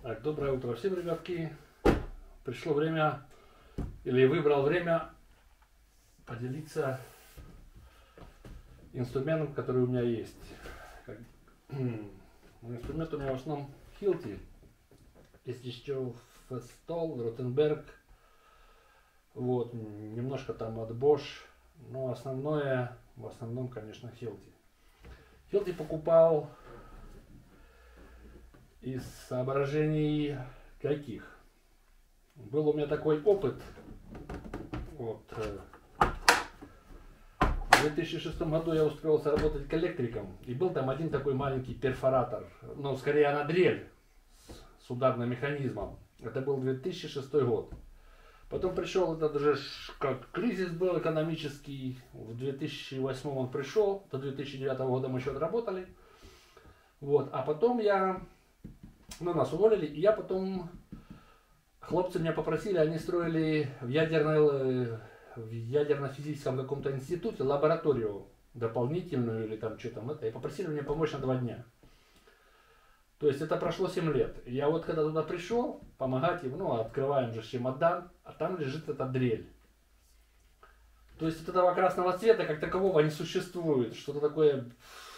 Так, доброе утро всем, ребятки. Пришло время, или выбрал время поделиться инструментом, который у меня есть. Инструмент у меня в основном Hilti. Есть еще Festool, Rottenberg. Вот, немножко там от Bosch. Но основное, в основном, конечно, Hilti. Hilti покупал из соображений каких? Был у меня такой опыт. Вот, в 2006 году я устроился работать коллекториком. И был там один такой маленький перфоратор. Ну, скорее на дрель с ударным механизмом. Это был 2006 год. Потом пришел этот же, как кризис был экономический. В 2008 он пришел. До 2009 года мы еще отработали. Вот, а потом нас уволили, и я потом, хлопцы меня попросили, они строили в ядерно-физическом каком-то институте лабораторию дополнительную или там что там это, и попросили меня помочь на 2 дня. То есть это прошло 7 лет. Я вот когда туда пришел, помогать им, открываем же чемодан, а там лежит эта дрель. То есть вот этого красного цвета как такового не существует. Что-то такое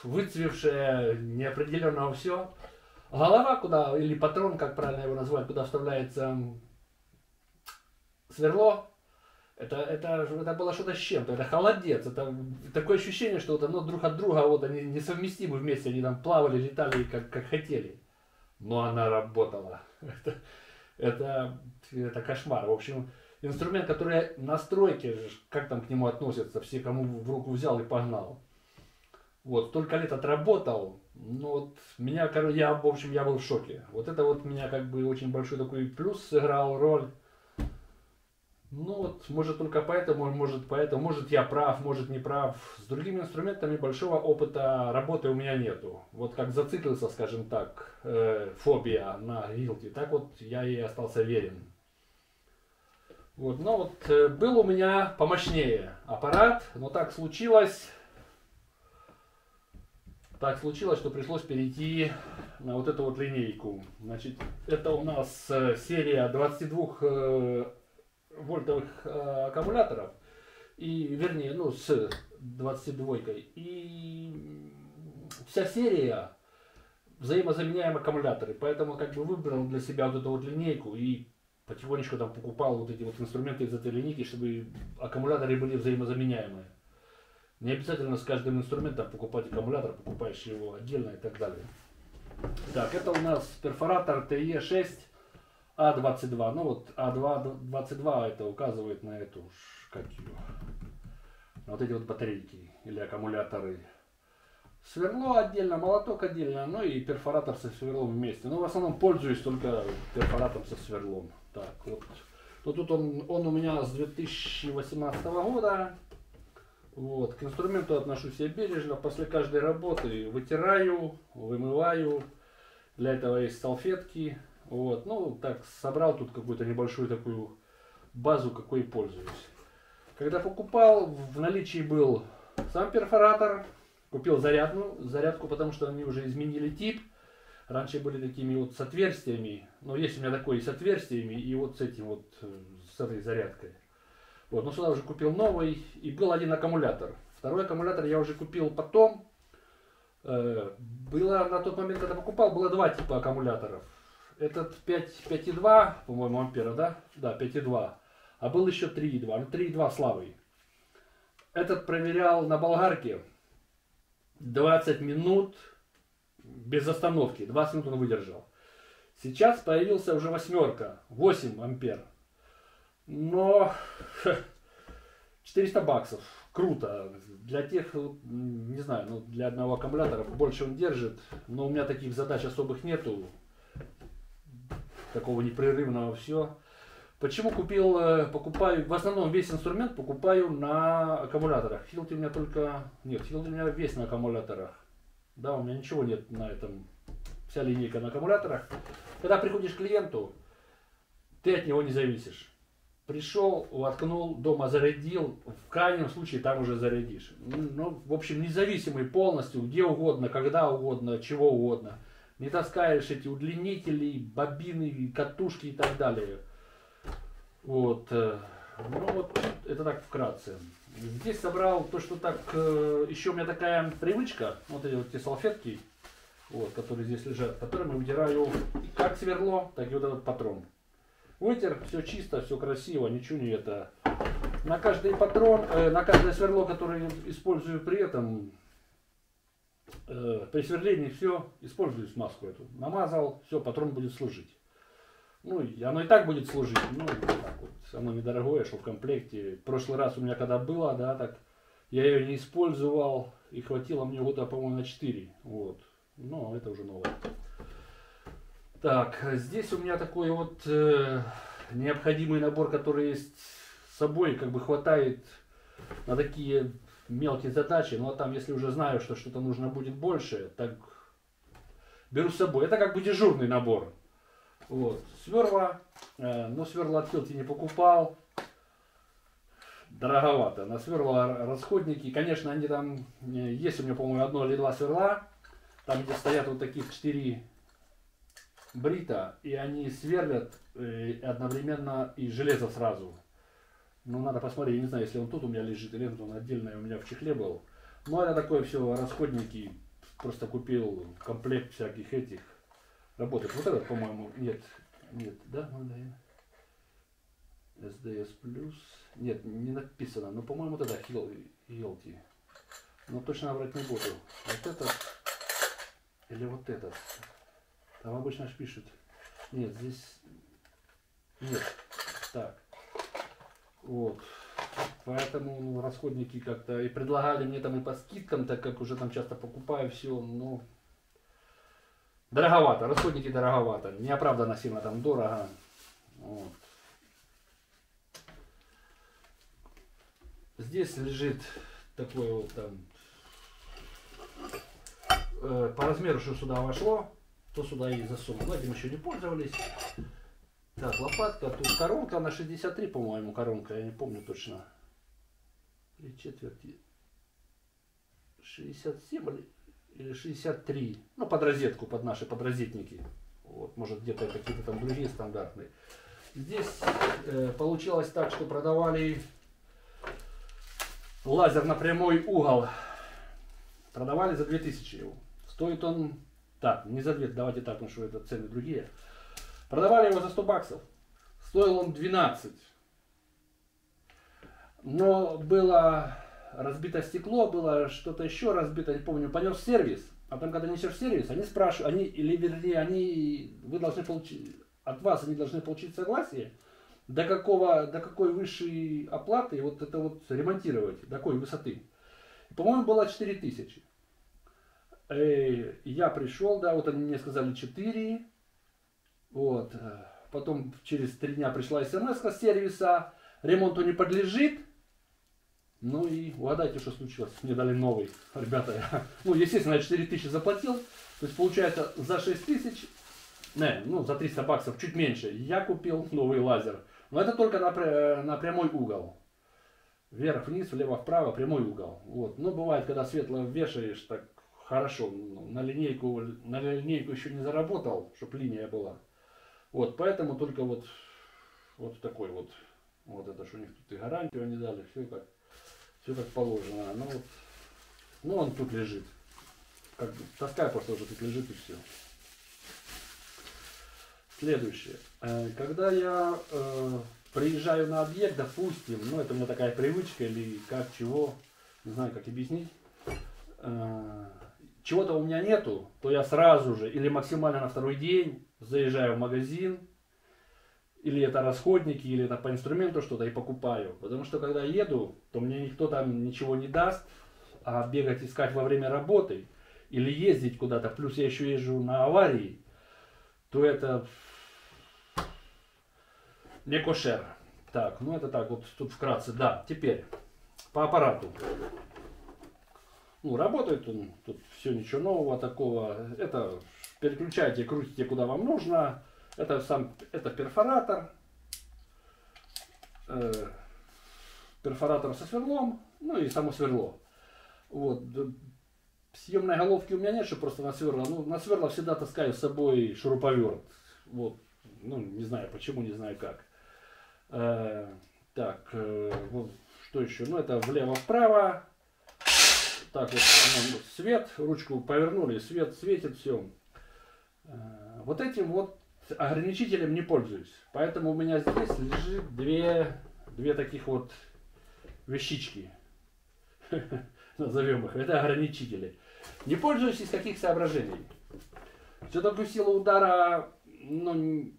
выцвевшее, неопределенного все. Голова, куда, или патрон, как правильно его назвать, куда вставляется сверло, это было что-то с чем-то, это холодец, это такое ощущение, что вот оно друг от друга, вот они несовместимы вместе, они там плавали, летали как хотели. Но она работала. Это кошмар. В общем, инструмент, который настройки, как там к нему относятся, все, кому в руку взял и погнал. Вот, столько лет отработал, я был в шоке. Вот это вот меня как бы очень большой такой плюс сыграл роль. Может только поэтому, может я прав, может не прав. С другими инструментами большого опыта работы у меня нету. Вот как зациклился, скажем так, фобия на Hilti, так вот я и остался верен. Вот, был у меня помощнее аппарат, но так случилось, что пришлось перейти на вот эту вот линейку. Значит, это у нас серия 22 вольтовых аккумуляторов, с 22-кой. И вся серия взаимозаменяемые аккумуляторы. Поэтому как бы выбрал для себя вот эту вот линейку и потихонечку там покупал вот эти вот инструменты из этой линейки, чтобы аккумуляторы были взаимозаменяемые. Не обязательно с каждым инструментом покупать аккумулятор, покупаешь его отдельно и так далее. Так, это у нас перфоратор TE6 A22. A22 это указывает на эту, на вот эти вот батарейки или аккумуляторы. Сверло отдельно, молоток отдельно, и перфоратор со сверлом вместе. В основном пользуюсь только перфоратором со сверлом. Так, вот. Тут он у меня с 2018 года. Вот, к инструменту отношусь я бережно, после каждой работы вытираю, вымываю, для этого есть салфетки. Вот, так собрал тут какую-то небольшую такую базу, какой пользуюсь. Когда покупал, в наличии был сам перфоратор, купил зарядку, потому что они уже изменили тип. Раньше были такими вот с отверстиями, есть у меня такой и с отверстиями, и вот с этим вот, с этой зарядкой. Вот, сюда уже купил новый, и был один аккумулятор. Второй аккумулятор я уже купил потом. Было на тот момент, когда покупал, было 2 типа аккумуляторов. Этот 5,2, по-моему, ампера, да? Да, 5,2. А был еще 3,2. 3,2 слабый. Этот проверял на болгарке 20 минут без остановки. 20 минут он выдержал. Сейчас появился уже 8 ампер. Но 400 баксов. Круто. Для тех, не знаю, для одного аккумулятора больше он держит. Но у меня таких задач особых нету. Такого непрерывного все. Почему покупаю, в основном весь инструмент покупаю на аккумуляторах. Hilti у меня Hilti у меня весь на аккумуляторах. Да, у меня ничего нет на этом. Вся линейка на аккумуляторах. Когда приходишь к клиенту, ты от него не зависишь. Пришел, воткнул, дома зарядил, в крайнем случае там уже зарядишь. В общем, независимый полностью, где угодно, когда угодно, чего угодно. не таскаешь эти удлинители, бобины, катушки и так далее. Вот. Ну вот, это так вкратце. Здесь собрал то, что так, еще у меня такая привычка, вот эти вот те салфетки, вот, которые здесь лежат, которыми вытираю как сверло, так и вот этот патрон. Вытер, все чисто, все красиво, ничего не это. На каждый патрон, на каждое сверло, которое использую при этом, при сверлении все, использую смазку эту. Намазал, все, патрон будет служить. Ну, и оно и так будет служить, ну, так вот, оно недорогое, что в комплекте. В прошлый раз у меня когда было, да, так, я ее не использовал, и хватило мне года, по-моему, на 4, вот. Но это уже новое. Так, здесь у меня такой вот необходимый набор, который есть с собой, как бы хватает на такие мелкие задачи. Ну, а там, если уже знаю, что что-то нужно будет больше, так беру с собой. Это как бы дежурный набор. Вот, сверла, но сверла от Филти не покупал, дороговато. На сверла расходники, конечно, они там, есть у меня, по-моему, одно или два сверла, там где стоят вот таких 4 брита, и они сверлят одновременно и железо сразу. Ну, надо посмотреть, я не знаю, если он тут у меня лежит или он отдельно у меня в чехле был. Но это такое все расходники, просто купил комплект всяких этих. Работает. Вот этот, по-моему, нет, да, ну, да, SDS плюс, нет, не написано, но, по-моему, вот это Hilti, но точно врать не буду. Вот этот, или вот этот, там обычно аж пишут, нет, здесь, нет, так, вот, поэтому ну, расходники как-то и предлагали мне там и по скидкам, так как уже там часто покупаю все, но... Дороговато, расходники дороговато, неоправданно сильно там дорого. Вот. Здесь лежит такой вот там, по размеру, что сюда вошло, то сюда и засунул. Но этим еще не пользовались. Так, лопатка, тут коронка на 63, по-моему, коронка, я не помню точно. 3/4, 67 или 63, ну под розетку, под наши подрозетники. Вот, может где-то какие-то там другие стандартные. Здесь получилось так, что продавали лазер на прямой угол. Продавали за 2000 его. Стоит он, так, не за 2, давайте так, потому что это цены другие. Продавали его за 100 баксов. Стоил он 12. Но было... разбито стекло, было что-то еще разбито, не помню, понес в сервис. А там, когда несешь в сервис, они спрашивают, или вернее, вы должны получить, от вас они должны получить согласие, до какой высшей оплаты вот это вот ремонтировать, до какой высоты. По-моему, было 4000. Я пришел, да, вот они мне сказали 4. Вот. Потом через 3 дня пришла смс с сервиса, ремонту не подлежит. Ну и угадайте, что случилось. Мне дали новый. Ребята, ну, естественно, я 4000 заплатил. То есть, получается, за 6000, ну, за 300 баксов, чуть меньше, я купил новый лазер. Но это только на прямой угол. Вверх-вниз, влево-вправо, прямой угол. Вот. Но бывает, когда светло вешаешь, так хорошо. На линейку еще не заработал, чтобы линия была. Вот, поэтому только вот такой вот. Вот это, что у них тут и гарантию они дали, все как положено. Ну он тут лежит. Как бы, таскай просто уже тут лежит и все. Следующее. Когда я приезжаю на объект, допустим, ну это у меня такая привычка или как, чего, не знаю как объяснить. Чего-то у меня нету, то я сразу же или максимально на второй день заезжаю в магазин, или это расходники, или это по инструменту что-то и покупаю. Потому что когда еду, то мне никто там ничего не даст, а бегать искать во время работы или ездить куда-то, плюс я еще езжу на аварии, то это не кошер. Так, ну это так вот тут вкратце. Да, теперь по аппарату. Ну, работает он, тут все ничего нового такого. Это переключайте, крутите куда вам нужно. Это перфоратор. Перфоратор со сверлом, ну и само сверло. Вот. съемной головки у меня нет, что просто на сверла. Ну, на сверла всегда таскаю с собой шуруповерт. Вот. Ну, не знаю почему, не знаю как. Так, вот, что еще? Ну, это влево-вправо. Так вот, свет, ручку повернули, свет светит, все. Вот этим вот ограничителем не пользуюсь. Поэтому у меня здесь лежит две таких вот вещички. Назовем их. Это ограничители. Не пользуюсь из каких соображений. Все-таки силу удара, ну,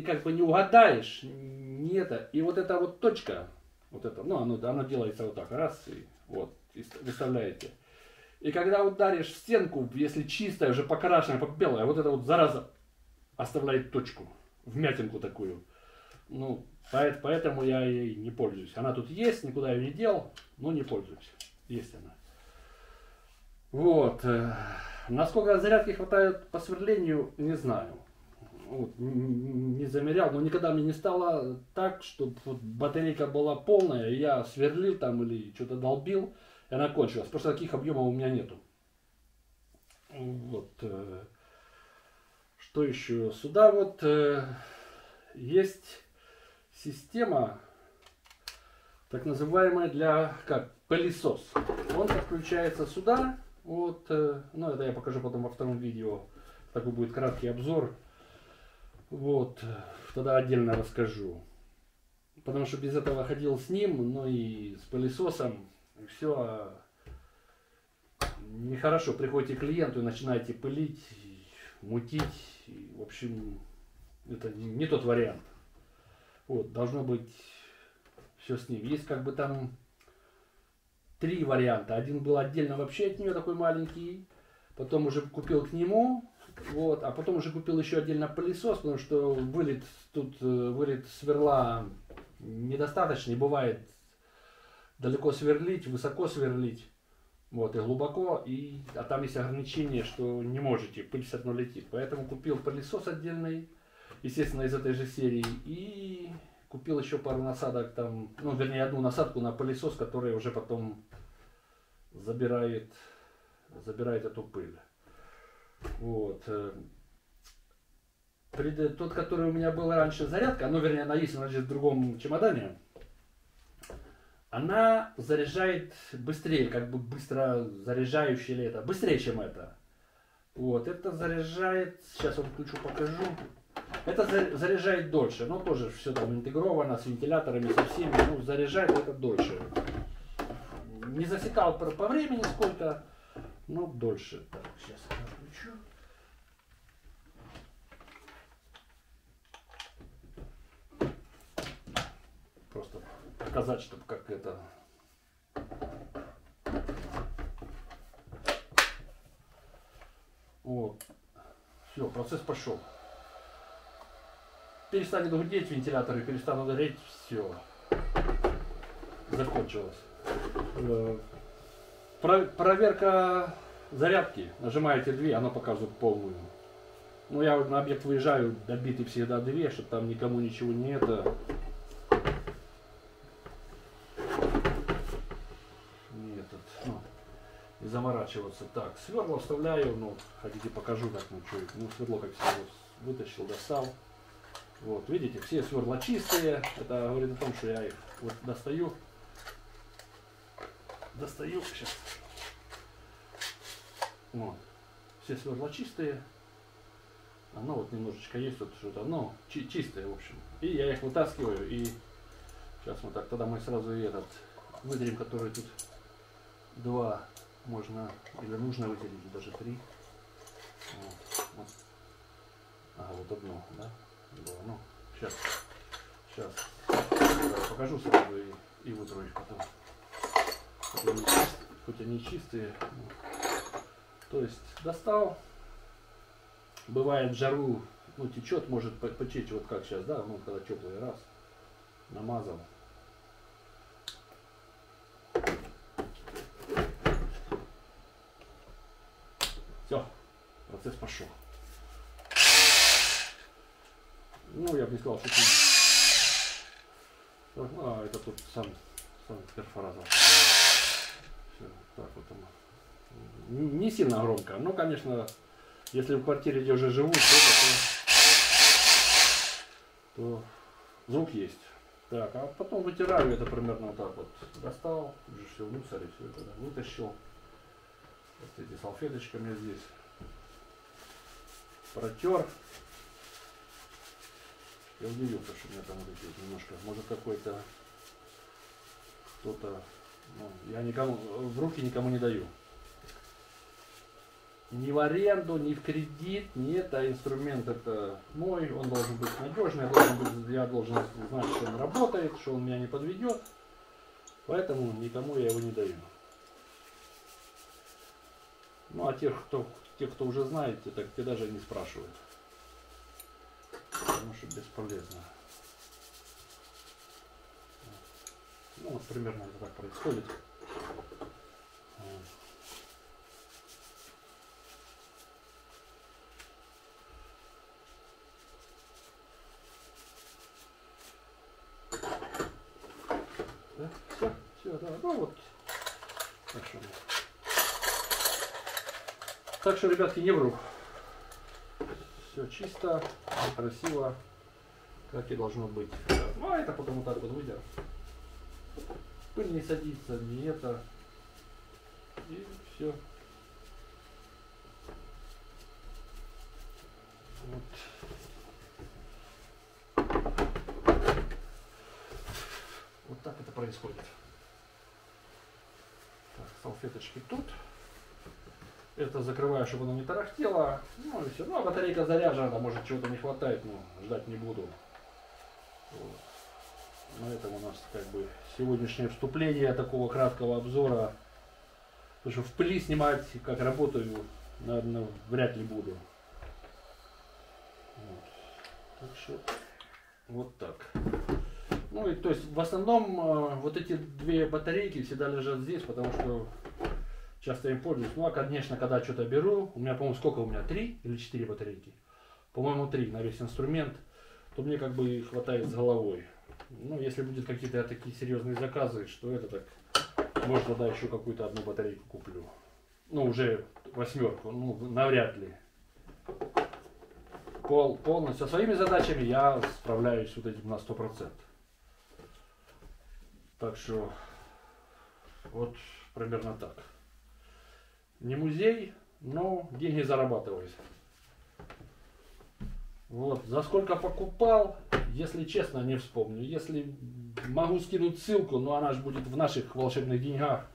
как бы не угадаешь. Не это. И вот эта вот точка, вот это, ну, оно делается вот так. Раз, и вот, и выставляете. И когда ударишь в стенку, если чистая, уже покрашенная, белая, вот эта вот зараза оставляет точку, вмятинку такую. Ну, поэтому я ей не пользуюсь. Она тут есть, никуда ее не дел, но не пользуюсь. Есть она. Вот. Насколько зарядки хватает по сверлению, не знаю. Вот, не замерял, но никогда мне не стало так, чтобы вот батарейка была полная, и я сверлил там или что-то долбил, и она кончилась. Потому что таких объемов у меня нету. Вот. Что еще? Сюда вот есть система, так называемая как пылесос. Он подключается сюда. Вот, ну это я покажу потом во втором видео. Такой будет краткий обзор. Вот, тогда отдельно расскажу. Потому что без этого ходил с ним, ну и с пылесосом. Все нехорошо. Приходите к клиенту и начинаете пылить, мутить. И, в общем, это не тот вариант. Вот, должно быть все с ним. Есть как бы там 3 варианта. Один был отдельно вообще от нее, такой маленький. Потом уже купил к нему. Вот, а потом уже купил еще отдельно пылесос, потому что вылет сверла недостаточный. Бывает далеко сверлить, высоко сверлить. Вот, и глубоко. А там есть ограничение, что не можете, пыль все равно летит. Поэтому купил пылесос отдельный. Естественно, из этой же серии. И купил еще пару насадок там, ну, вернее, одну насадку на пылесос, который уже потом забирает эту пыль. Вот. Тот, который у меня был раньше, зарядка, ну, вернее, она есть, она лежит в другом чемодане. Она заряжает быстрее, как бы быстро заряжающая или это, быстрее, чем это. Вот, это заряжает, сейчас вот включу, покажу. Это заряжает дольше, но тоже все там интегровано с вентиляторами, со всеми, ну, заряжает это дольше. Не засекал по времени сколько, но дольше. Так, сейчас я включу. Просто показать, чтобы как это... Вот. Все, процесс пошел. Перестанет гудеть вентиляторы, перестанут гореть, все. Закончилось. Проверка зарядки. Нажимаете 2, она показывает полную. Ну, я на объект выезжаю, добитый всегда 2, чтобы там никому ничего не это. Не заморачиваться. Так, сверло вставляю, ну, хотите покажу, как, ну, что, ну, сверло, как всегда, вытащил, достал. Вот, видите, все сверла чистые. Это говорит о том, что я их вот достаю. Сейчас. Вот. Все сверла чистые. Оно вот немножечко есть тут что-то, ну, чистое, в общем. И я их вытаскиваю, и сейчас вот так, тогда мы сразу и этот выделим, который тут 2 можно, или нужно выделить, даже 3. Вот. Ага, вот одно, да? Ну, сейчас покажу сразу и вытру их потом. Хоть они чистые. То есть достал. Бывает в жару, ну, течет, может потечь, вот как сейчас, да, ну, когда теплый, раз, намазал. Все, процесс пошел. Ну, я бы не сказал, что это тут сам перфоратор. Все, так вот оно. Не сильно громко. Но, конечно, если в квартире, где уже живут, то звук есть. Так, а потом вытираю это примерно вот так вот. Достал, уже все в мусоре, все это вытащил. Вот эти салфеточки у меня здесь. Протер. Я удивился, что у меня там вот эти вот немножко, может какой-то кто-то, ну, я никому, в руки никому не даю. Ни в аренду, ни в кредит, ни это инструмент это мой, он должен быть надежный, я должен знать, что он работает, что он меня не подведет, поэтому никому я его не даю. Ну а тех, кто уже знает, те даже не спрашивают, потому что бесполезно. Ну вот примерно это так происходит. Да, все, да, ну вот. Так что, ребятки, не вру. Все чисто, красиво, как и должно быть. Ну а это потом вот так вот выйдет. Пыль не садится, не это. И все. Вот. Вот так это происходит. Так, салфеточки тут. Это закрываю, чтобы оно не тарахтело. Ну и все. Ну а батарейка заряжена, может чего-то не хватает, но ждать не буду. Вот. На этом у нас как бы сегодняшнее вступление такого краткого обзора. Потому что в пыли снимать, как работаю, наверное, вряд ли буду. Вот. Так что вот так. Ну и то есть в основном вот эти две батарейки всегда лежат здесь, потому что часто им пользуюсь. Ну а конечно, когда что-то беру, у меня, по-моему, сколько у меня? 3 или 4 батарейки? По-моему, 3 на весь инструмент, то мне как бы хватает с головой. Ну, если будет какие-то такие серьезные заказы, что это так, может тогда еще какую-то одну батарейку куплю. Ну, уже 8, ну, навряд ли. Полностью со своими задачами я справляюсь вот этим на 100%. Так что вот примерно так. Не музей, но деньги зарабатываюсь. Вот, за сколько покупал, если честно, не вспомню. Если могу скинуть ссылку, но она же будет в наших волшебных деньгах.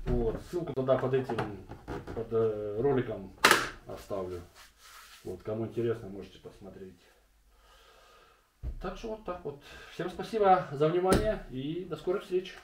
Вот, ссылку тогда под этим, под роликом оставлю. Вот, кому интересно, можете посмотреть. Так что вот так вот. Всем спасибо за внимание и до скорых встреч.